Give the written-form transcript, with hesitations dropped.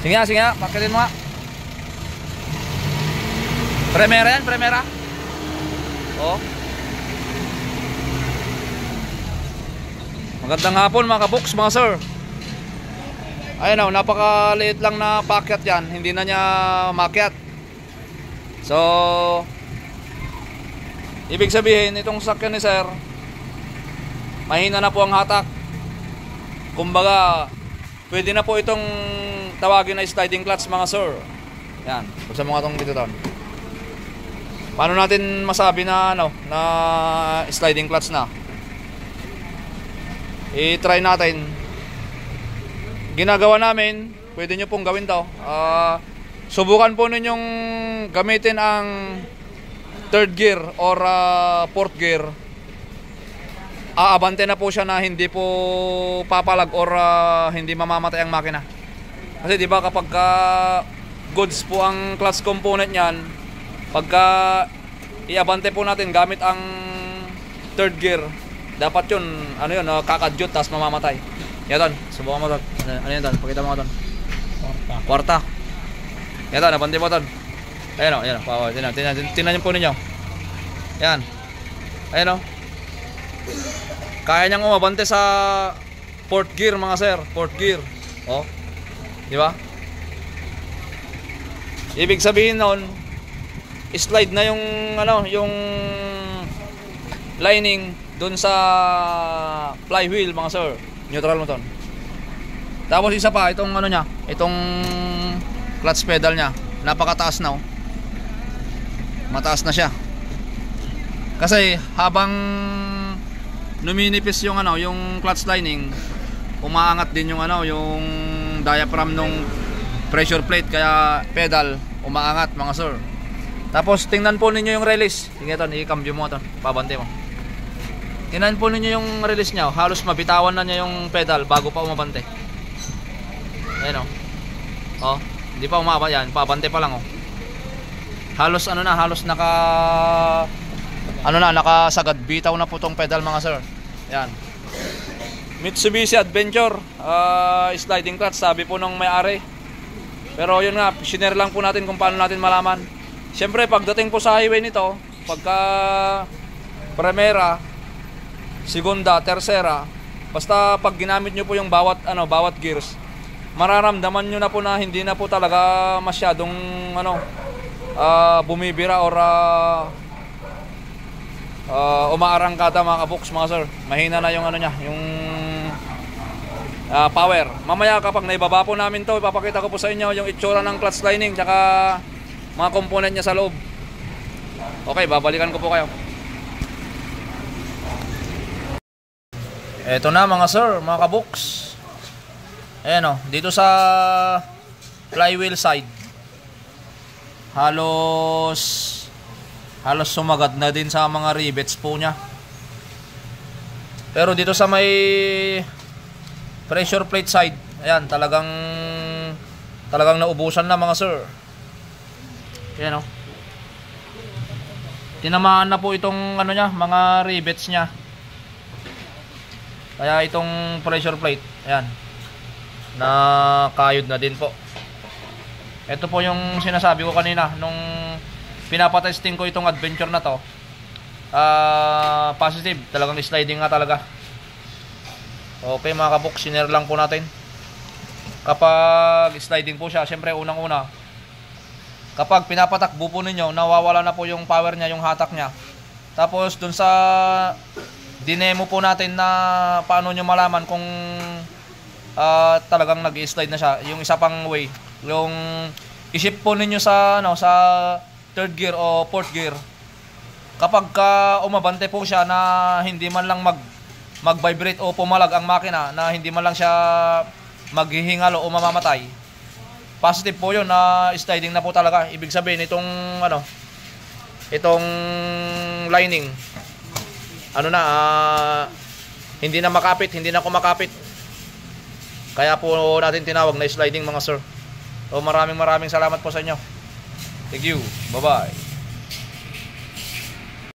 Sige nga, pakitin mo nga. Primera yan, primera. Oh. Magandang hapon mga kabuks, mga sir. Ayun o, napakaliit lang na packet yan. Hindi na niya makyat. So, ibig sabihin, itong sakyan ni sir, mahina na po ang hatak. Kumbaga, pwede na po itong tawagin na sliding clutch mga sir. Yan, buksan mo nga itong dito doon. Paano natin masabi na ano, na sliding clutch na? I-try natin. Ginagawa namin, pwede nyo pong gawin to. Subukan po ninyong gamitin ang third gear or fourth gear. Aabante na po siya na hindi po papalag or hindi mamamatay ang makina. Kasi di ba kapag goods po ang clutch component niyan, pagka iabante po natin gamit ang third gear, dapat yun, ano yun, kakadyot tas mamamatay. Yan ton, subukan mo ton. Ano yan ton? Pakita mo ton. Kwarta. Yan ton, abante mo ton. Ayan o, ayan o. Tinan po ninyo. Yan. Ayan o. Kaya niyang umabante sa fourth gear mga sir. Fourth gear. O. Di ba? Ibig sabihin nun, slide na yung ano, yung lining dun sa flywheel mga sir. Neutral mo ton. Tapos isa pa, itong ano nya, itong clutch pedal nya, napakataas na oh. Mataas na siya. Kasi habang numinipis yung ano, yung clutch lining, umaangat din yung ano, yung diaphragm nung pressure plate, kaya pedal umaangat mga sir. Tapos tingnan po ninyo yung release. Sige ton, i-cambio mo ton, pabante mo. Tingnan po ninyo yung release nya, halos mabitawan na niya yung pedal bago pa umabante. Ayan o. Oh, hindi pa umaba yan, pabante pa lang oh. Halos ano na, halos nakasagad bitaw na po tong pedal mga sir. Yan. Mitsubishi Adventure sliding clutch, sabi po nung may-ari. Pero yun nga, share lang po natin kung paano natin malaman. Siyempre pagdating po sa highway nito, pagka primera, segunda, tercera, basta pag ginamit nyo po yung bawat gears, mararamdaman nyo na po na hindi na po talaga masyadong bumibira or umaarangkada mga kabuks mga sir. Mahina na yung ano nya, yung power. Mamaya kapag naibaba po namin to, ipapakita ko po sa inyo yung itsura ng clutch lining tsaka mga component nya sa loob. Okay, babalikan ko po kayo. Eto na mga sir, mga kabuks. Ayan o, dito sa flywheel side, halos sumagad na din sa mga rivets po nya. Pero dito sa may pressure plate side, ayan, talagang naubusan na mga sir. Ayan o, tinamaan na po itong ano nya, mga rivets nya. Kaya itong pressure plate, ayan, na kayod na din po. Ito po yung sinasabi ko kanina nung pinapatesting ko itong Adventure na to. Positive, talagang sliding nga talaga. Okay mga kabuks, share lang po natin. Kapag sliding po siya, syempre unang-una, kapag pinapatakbo po ninyo, nawawala na po yung power nya, yung hatak nya. Tapos dun sa dinemo po natin na paano nyo malaman kung talagang nag-slide na siya, yung isa pang way, yung isip po ninyo sa sa third gear o fourth gear. Kapag umabante po siya na hindi man lang mag-vibrate o pumalag ang makina, na hindi man lang siya maghihingalo o mamamatay, positive po yun na sliding na po talaga. Ibig sabihin itong itong lining hindi na makapit, hindi na kumakapit. Kaya po natin tinawag na sliding mga sir. So maraming salamat po sa inyo. Thank you. Bye bye.